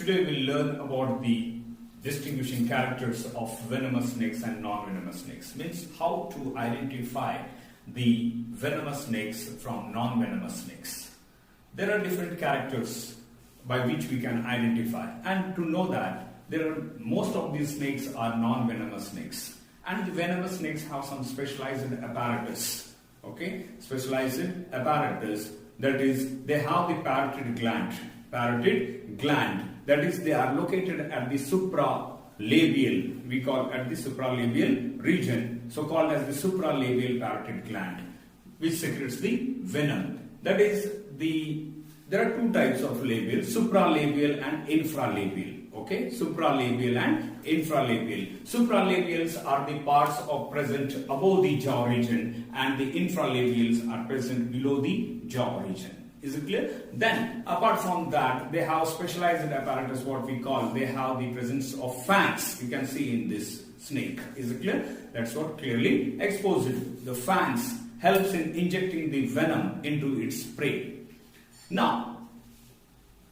Today we'll learn about the distinguishing characters of venomous snakes and non-venomous snakes. Means how to identify the venomous snakes from non-venomous snakes. There are different characters by which we can identify, and to know that most of these snakes are non-venomous snakes, and the venomous snakes have some specialized apparatus. Okay, specialized apparatus, that is, they have the parotid gland. Parotid gland, that is, they are located at the supra labial. We call at the supralabial region, so called as the supralabial parotid gland, which secretes the venom. That is, there are two types of labial: supralabial and infralabial. Okay, supralabial and infralabial. Supralabials are the parts of present above the jaw region, and the infralabials are present below the jaw region. Is it clear? Then, apart from that, they have specialized apparatus, what we call, they have the presence of fangs. You can see in this snake. Is it clear? That's what clearly exposed. The fangs helps in injecting the venom into its prey. Now,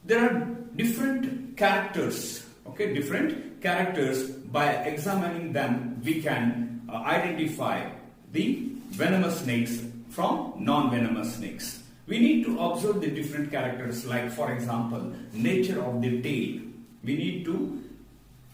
there are different characters. Okay, different characters. By examining them, we can identify the venomous snakes from non-venomous snakes. We need to observe the different characters, like, for example, nature of the tail. We need to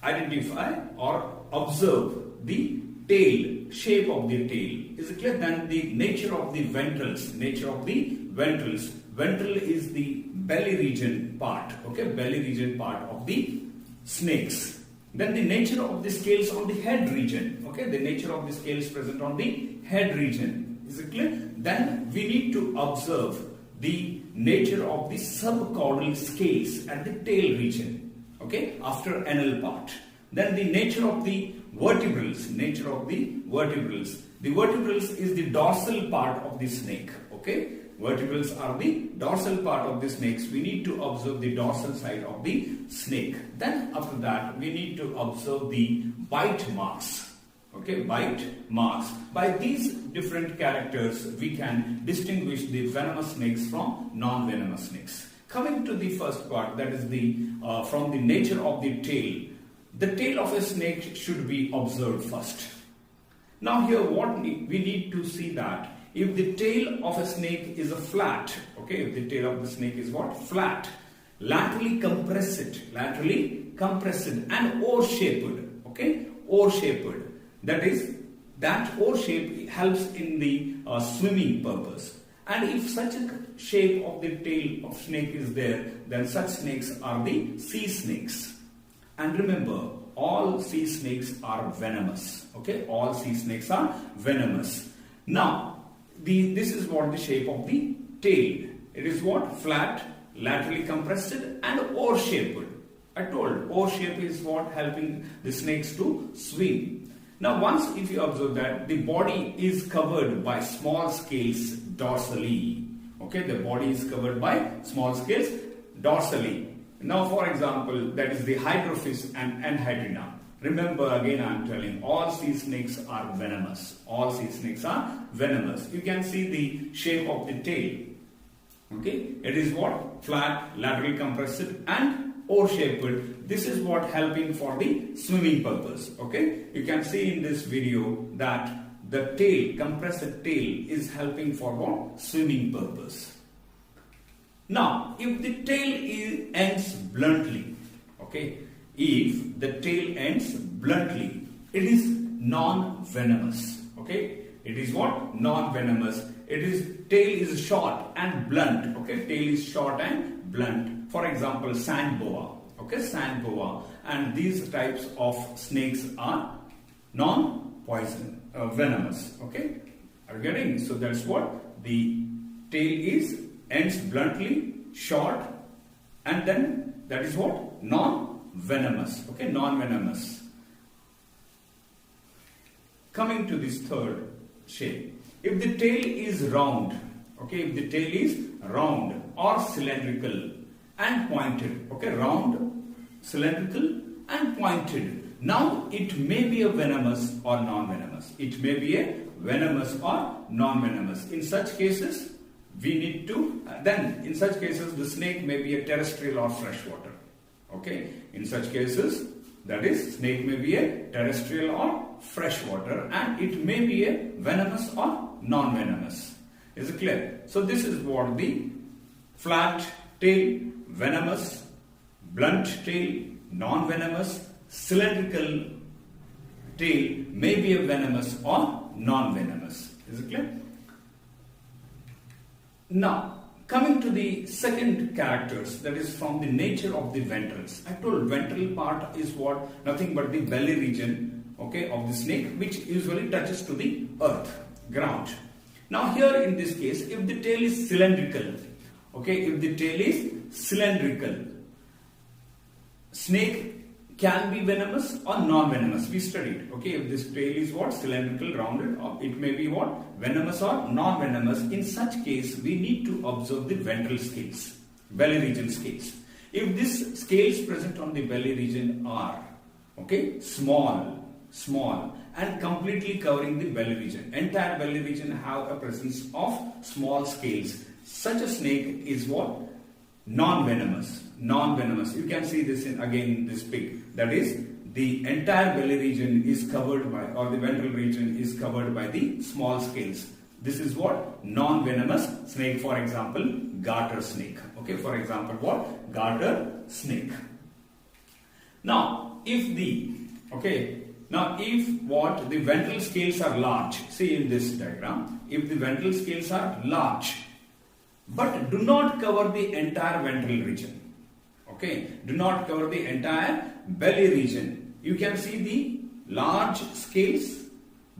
identify or observe the tail, shape of the tail. Is it clear? Then the nature of the ventrals. Nature of the ventrals. Ventral is the belly region part. Okay, belly region part of the snakes. Then the nature of the scales on the head region. Okay, the nature of the scales present on the head region. Is it clear? Then we need to observe the nature of the subcaudal scales at the tail region. Okay, after anal part. Then the nature of the vertebrals. Nature of the vertebrals. The vertebrals is the dorsal part of the snake. Okay, vertebrals are the dorsal part of the snakes. We need to observe the dorsal side of the snake. Then after that, we need to observe the bite marks. Okay, bite marks. By these different characters, we can distinguish the venomous snakes from non-venomous snakes. Coming to the first part, that is from the nature of the tail. The tail of a snake should be observed first. Now here, we need to see that if the tail of a snake is a flat, okay, if the tail of the snake is what? Flat, laterally compressed, and O-shaped, okay, O-shaped. That is, that O shape helps in the swimming purpose. And if such a shape of the tail of snake is there, then such snakes are the sea snakes. And remember, all sea snakes are venomous. Okay, all sea snakes are venomous. Now, this is what the shape of the tail. It is what? Flat, laterally compressed, and O-shaped. I told, O shape is what helping the snakes to swim. Now, once if you observe that the body is covered by small scales dorsally. Okay, the body is covered by small scales dorsally. Now, for example, that is the hydrophis and anhydrina. Remember, again I am telling, all sea snakes are venomous. All sea snakes are venomous. You can see the shape of the tail. Okay, it is what? Flat, laterally compressed, and O-shaped. This is what helping for the swimming purpose. Okay, you can see in this video that the tail, compressed tail, is helping for what? Swimming purpose. Now, if the tail ends bluntly, okay, if the tail ends bluntly, it is non-venomous. Okay, it is what? Non-venomous. Tail is short and blunt. Okay, tail is short and blunt. For example, sand boa. Okay, sand boa. And these types of snakes are non-poison, venomous. Okay, are you getting? So that's what the tail ends bluntly, short, and then that is what? Non-venomous. Okay, non-venomous. Coming to this third shape. If the tail is round, okay, if the tail is round or cylindrical and pointed, okay, round, cylindrical and pointed, now it may be a venomous or non-venomous. It may be a venomous or non-venomous. In such cases, we need to, then in such cases the snake may be a terrestrial or freshwater. Okay, in such cases, that is, snake may be a terrestrial or freshwater, and it may be a venomous or non-venomous. Is it clear? So this is what the flat tail, venomous, blunt tail, non-venomous, cylindrical tail may be a venomous or non-venomous. Is it clear? Now, coming to the second characters, that is from the nature of the ventrals. I told ventral part is what? Nothing but the belly region, okay, of the snake, which usually touches to the earth, ground. Now here in this case, if the tail is cylindrical, okay, if the tail is cylindrical, snake can be venomous or non-venomous. We studied, okay, if this tail is what? Cylindrical, rounded, or it may be what? Venomous or non-venomous. In such case, we need to observe the ventral scales, belly region scales. If these scales present on the belly region are, okay, small, and completely covering the belly region, entire belly region have a presence of small scales, such a snake is what? Non-venomous. You can see this in this pig. That is, the entire belly region is covered by, or the ventral region is covered by the small scales. This is what? Non-venomous snake. For example, garter snake. Okay, for example, what? Garter snake. Now, if the ventral scales are large, see in this diagram, if the ventral scales are large, but do not cover the entire ventral region, okay, do not cover the entire belly region, you can see the large scales,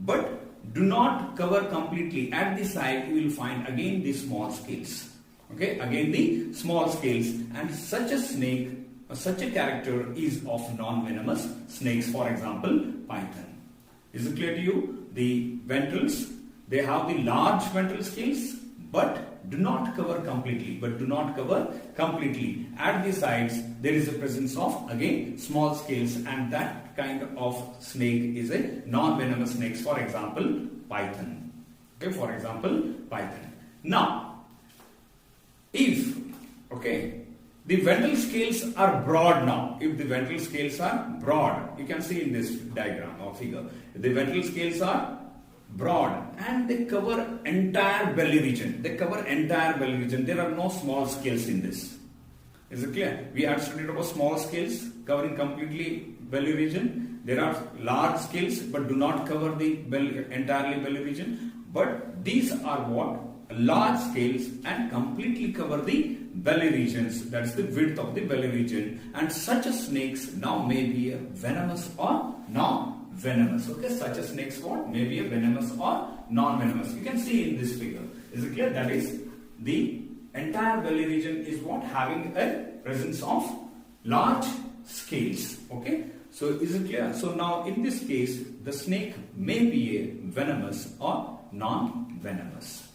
but do not cover completely. At the side, you will find again the small scales, okay, again the small scales, and such a snake, such a character is of non-venomous snakes. For example, python. Is it clear to you? The ventrals, they have the large ventral scales, but do not cover completely. At the sides, there is a presence of, again, small scales, and that kind of snake is a non-venomous snake. For example, python. Okay, for example, python. Now, if, okay, the ventral scales are broad now. If the ventral scales are broad, you can see in this diagram or figure, the ventral scales are broad and they cover entire belly region. There are no small scales in this. Is it clear? We had studied about small scales covering completely belly region. There are large scales but do not cover the entirely belly region. But these are what? Large scales and completely cover the belly regions. That is the width of the belly region. And such a snakes now may be a venomous or non-venomous. Okay, such a snakes what? May be a venomous or non-venomous. You can see in this figure. Is it clear? That is, the entire belly region is what? Having a presence of large scales. Okay, so is it clear? So now in this case, the snake may be a venomous or non-venomous.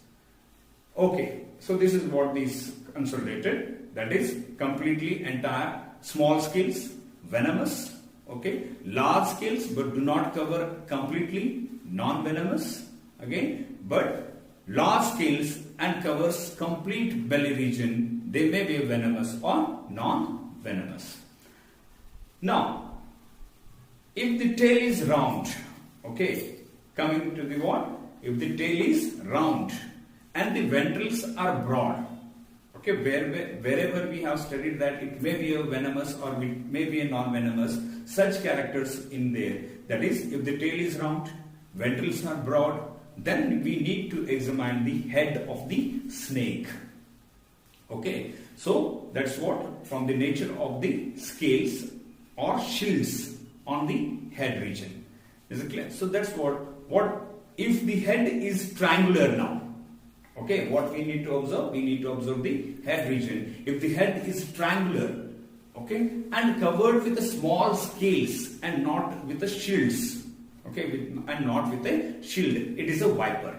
Okay, so this is what is consolidated. That is completely entire small scales, venomous. Okay, large scales but do not cover completely, non-venomous. Again, but large scales and covers complete belly region, they may be venomous or non-venomous. Now, if the tail is round, okay, coming to the what? If the tail is round and the ventrals are broad, okay, wherever we have studied that it may be a venomous or it may be a non-venomous, such characters in there. That is, if the tail is round, ventrals are broad, then we need to examine the head of the snake. Okay, so that's what from the nature of the scales or shields on the head region. Is it clear? So that's what if the head is triangular now. Okay, what we need to observe? We need to observe the head region. If the head is triangular, okay, and covered with the small scales and not with the shields, okay, and not with a shield, it is a viper.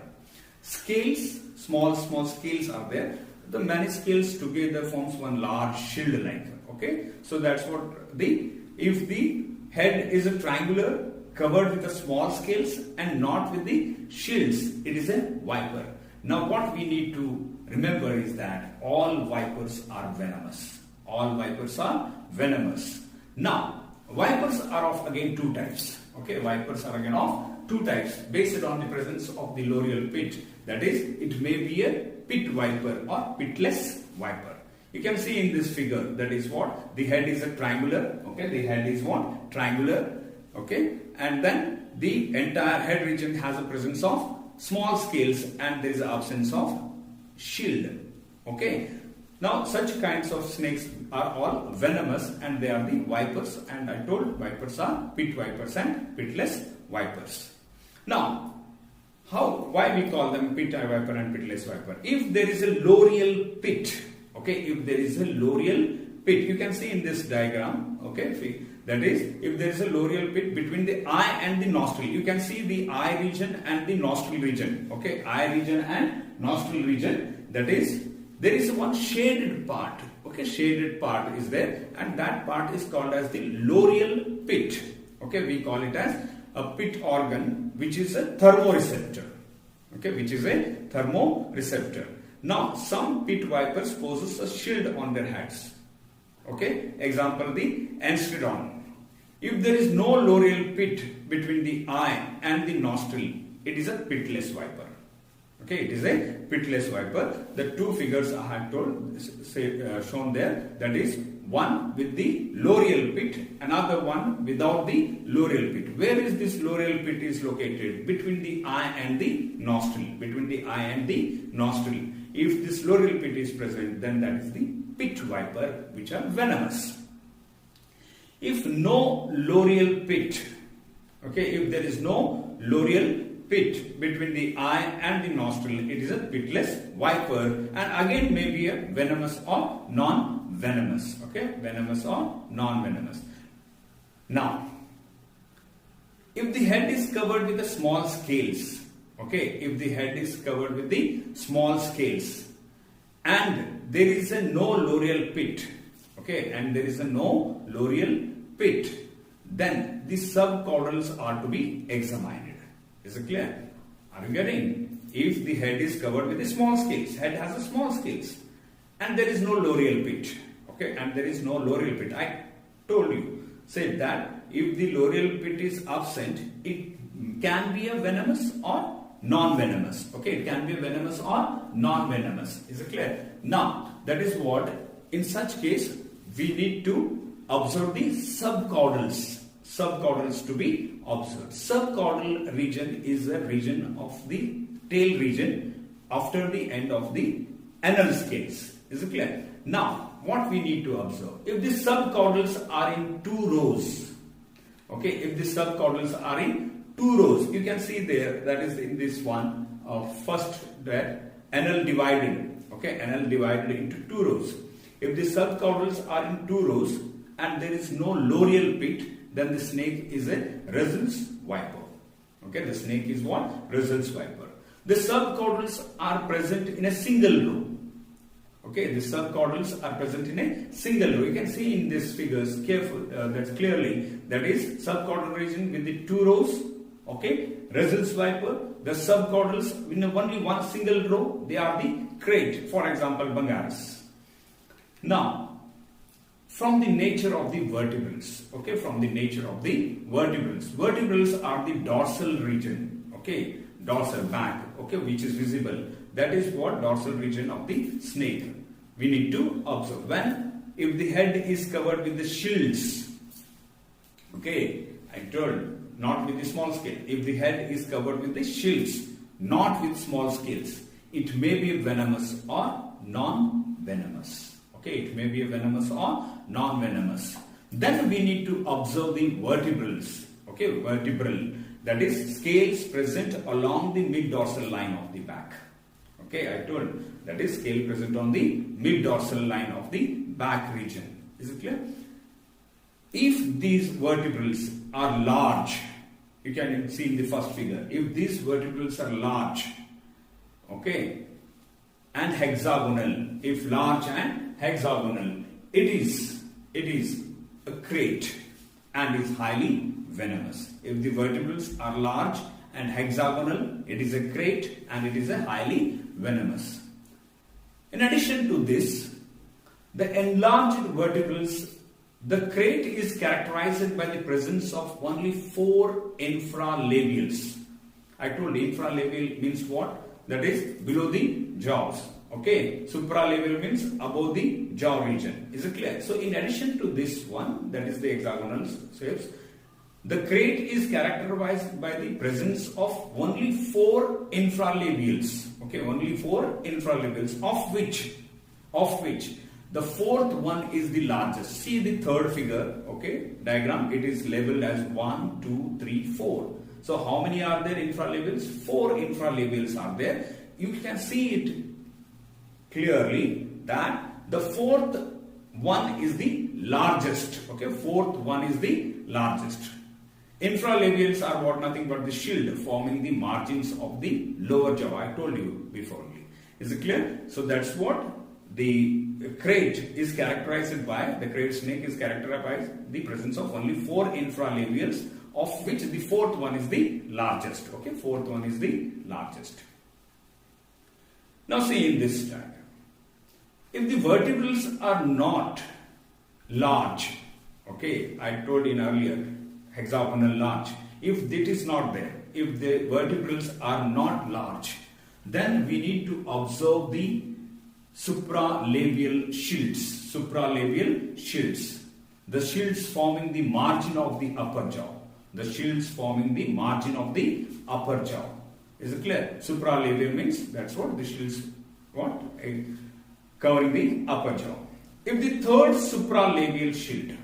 Scales, small scales are there. The many scales together forms one large shield like. Okay, so that's what if the head is a triangular covered with the small scales and not with the shields, it is a viper. Now what we need to remember is that all vipers are venomous. All vipers are venomous. Now, vipers are of again two types. Okay, vipers are again of two types based on the presence of the loreal pit. That is, it may be a pit viper or pitless viper. You can see in this figure, that is what? The head is a triangular. Okay, the head is what? Triangular. Okay, and then the entire head region has a presence of small scales and there is an absence of shield. Okay, now such kinds of snakes are all venomous and they are the vipers, and I told vipers are pit vipers and pitless vipers. Now, why we call them pit viper and pitless viper? If there is a loreal pit, okay, if there is a loreal pit, you can see in this diagram, okay, that is, if there is a loreal pit between the eye and the nostril, you can see the eye region and the nostril region, okay, eye region and nostril region, that is, there is one shaded part, okay, shaded part is there, and that part is called as the loreal pit, okay, we call it as a pit organ, which is a thermoreceptor, okay, which is a thermoreceptor. Now, some pit vipers possess a shield on their heads, okay, example the Enstrodon. If there is no loreal pit between the eye and the nostril, it is a pitless viper. Okay, it is a pitless viper. The two figures I have shown there, that is one with the loreal pit, another one without the loreal pit. Where is this loreal pit is located? Between the eye and the nostril. Between the eye and the nostril. If this loreal pit is present, then that is the pit viper, which are venomous. If no loreal pit, okay, if there is no loreal pit between the eye and the nostril, it is a pitless viper, and again may be a venomous or non-venomous, okay, venomous or non-venomous. Now, if the head is covered with the small scales, okay, if the head is covered with the small scales and there is a no loreal pit, okay, and there is a no loreal pit, then the subcaudals are to be examined. Is it clear? Are you getting? If the head is covered with the small scales, head has a small scales, and there is no loreal pit, okay, and there is no loreal pit. I told you, said that if the loreal pit is absent, it can be a venomous or non-venomous. Okay, it can be venomous or non-venomous. Is it clear? Now, that is what, in such case, we need to observe the subcaudals. Subcaudals to be observed. Subcaudal region is a region of the tail region after the end of the anal scales. Is it clear? Now, what we need to observe? If the subcaudals are in two rows, okay, if the subcaudals are in two rows, you can see there, that is in this one, first that anal divided, okay, anal divided into two rows. If the subcaudals are in two rows and there is no loreal pit, then the snake is a results viper. Okay, the snake is what? Results viper. The subcaudals are present in a single row. Okay, the subcaudals are present in a single row. You can see in these figures that's clearly, that is subcaudal region with the two rows. Okay, results viper. The subcaudals in only one single row, they are the Krait, for example, Bangaris. Now, from the nature of the vertebrates, okay, from the nature of the vertebrates are the dorsal region, okay, dorsal back, okay, which is visible. That is what dorsal region of the snake. We need to observe. If the head is covered with the shields, okay, I told, not with the small scale. If the head is covered with the shields, not with small scales, it may be venomous or non-venomous. Okay, it may be a venomous or non-venomous. Then we need to observe the vertebrals. Okay, vertebral, that is scales present along the mid-dorsal line of the back. Okay, I told, that is scale present on the mid-dorsal line of the back region. Is it clear? If these vertebrals are large, you can see in the first figure, if these vertebrals are large, okay, and hexagonal, if large and hexagonal, it is a Krait and is highly venomous. If the vertebrals are large and hexagonal, it is a Krait and it is a highly venomous. In addition to this, the enlarged vertebrals The krait is characterized by the presence of only 4 infralabials. I told infralabial means what? That is below the jaws. Okay, supralabial means above the jaw region. Is it clear? So in addition to this one, that is the hexagonal shapes, the krait is characterized by the presence of only 4 infralabials. Okay, only 4 infralabials, of which the 4th one is the largest. See the third figure, okay, diagram. It is labeled as 1, 2, 3, 4. So how many are there infralabials? 4 infralabials are there. You can see it clearly that the 4th one is the largest. Okay, 4th one is the largest. Infralabials are what? Nothing but the shield forming the margins of the lower jaw. I told you before. Is it clear? So that's what the krait is characterized by. The krait snake is characterized by the presence of only 4 infralabials, of which the 4th one is the largest. Okay, 4th one is the largest. Now see in this diagram. If the vertebrals are not large, okay, I told in earlier, hexagonal large. If it is not there, if the vertebrals are not large, then we need to observe the supralabial shields. Supralabial shields. The shields forming the margin of the upper jaw. The shields forming the margin of the upper jaw. Is it clear? Supralabial means that's what the shields what? Covering the upper jaw. If the third supralabial shield,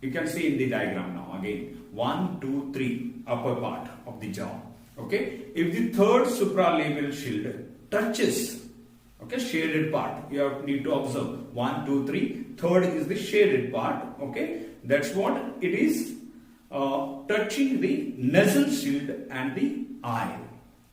you can see in the diagram now again. 1, 2, 3, upper part of the jaw. Okay. If the third supralabial shield touches, okay, shaded part, you need to observe 1, 2, 3. Third is the shaded part. Okay, that's what it is, touching the nasal shield and the eye.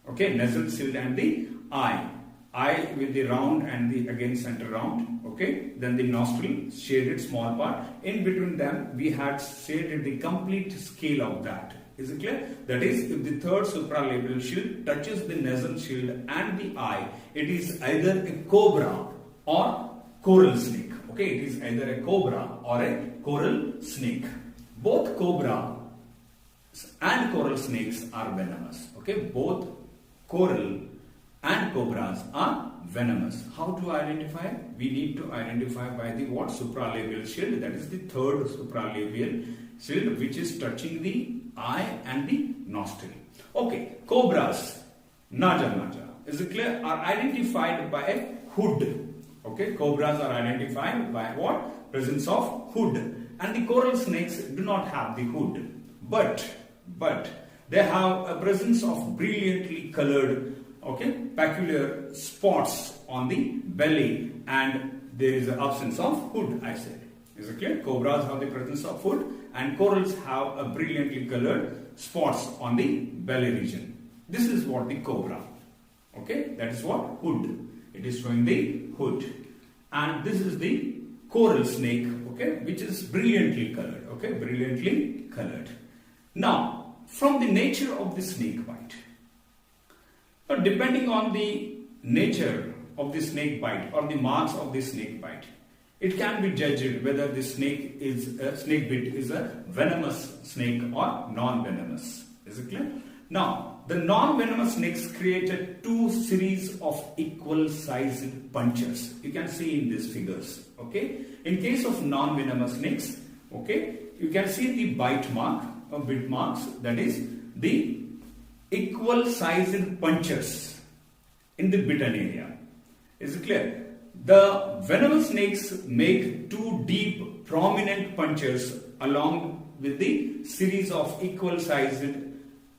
Okay, nasal shield and the eye. Eye with the round and the again center round. Okay, then the nostril shaded small part. In between them we had shaded the complete scale of that. Is it clear? That is, if the third supralabial shield touches the nasal shield and the eye, it is either a cobra or coral snake. Okay, it is either a cobra or a coral snake. Both cobra and coral snakes are venomous. Okay, both coral and cobras are venomous. How to identify? We need to identify by the what? Supralabial shield. That is the third supralabial shield which is touching the eye and the nostril. Okay, cobras, naja, is it clear? Are identified by a hood. Okay, cobras are identified by what? Presence of hood. And the coral snakes do not have the hood. But they have a presence of brilliantly colored, okay, peculiar spots on the belly, and there is an absence of hood, I said. Is it clear? Cobras have the presence of hood and corals have a brilliantly colored spots on the belly region. This is what the cobra. Okay, that is what? Hood. It is showing the hood. And this is the coral snake, okay, which is brilliantly colored. Okay, brilliantly colored. Now, from the nature of the snake bite, depending on the nature of the snake bite or the marks of the snake bite, it can be judged whether the snake bit is a venomous snake or non-venomous. Is it clear? Now, the non-venomous snakes created 2 series of equal sized punctures. You can see in these figures. Okay. In case of non-venomous snakes, okay, you can see the bite mark or bit marks. That is the equal sized punctures in the bitten area. Is it clear? The venomous snakes make 2 deep prominent punctures along with the series of equal sized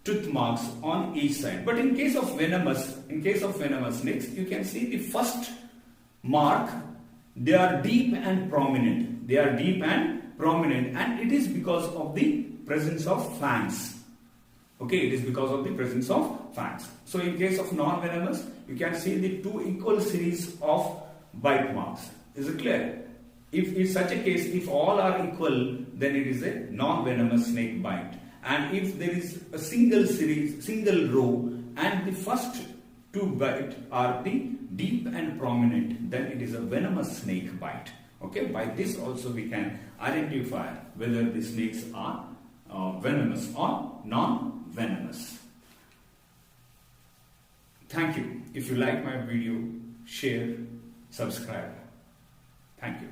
tooth marks on each side. But in case of venomous snakes, you can see the first mark, they are deep and prominent. They are deep and prominent, and it is because of the presence of fangs. Okay, it is because of the presence of fangs. So in case of non-venomous, you can see the 2 equal series of bite marks. Is it clear? If in such a case, if all are equal, then it is a non-venomous snake bite. And if there is a single row, and the first 2 bite are the deep and prominent, then it is a venomous snake bite. Okay, by this also we can identify whether the snakes are venomous or non-venomous. Thank you. If you like my video, share, subscribe. Thank you.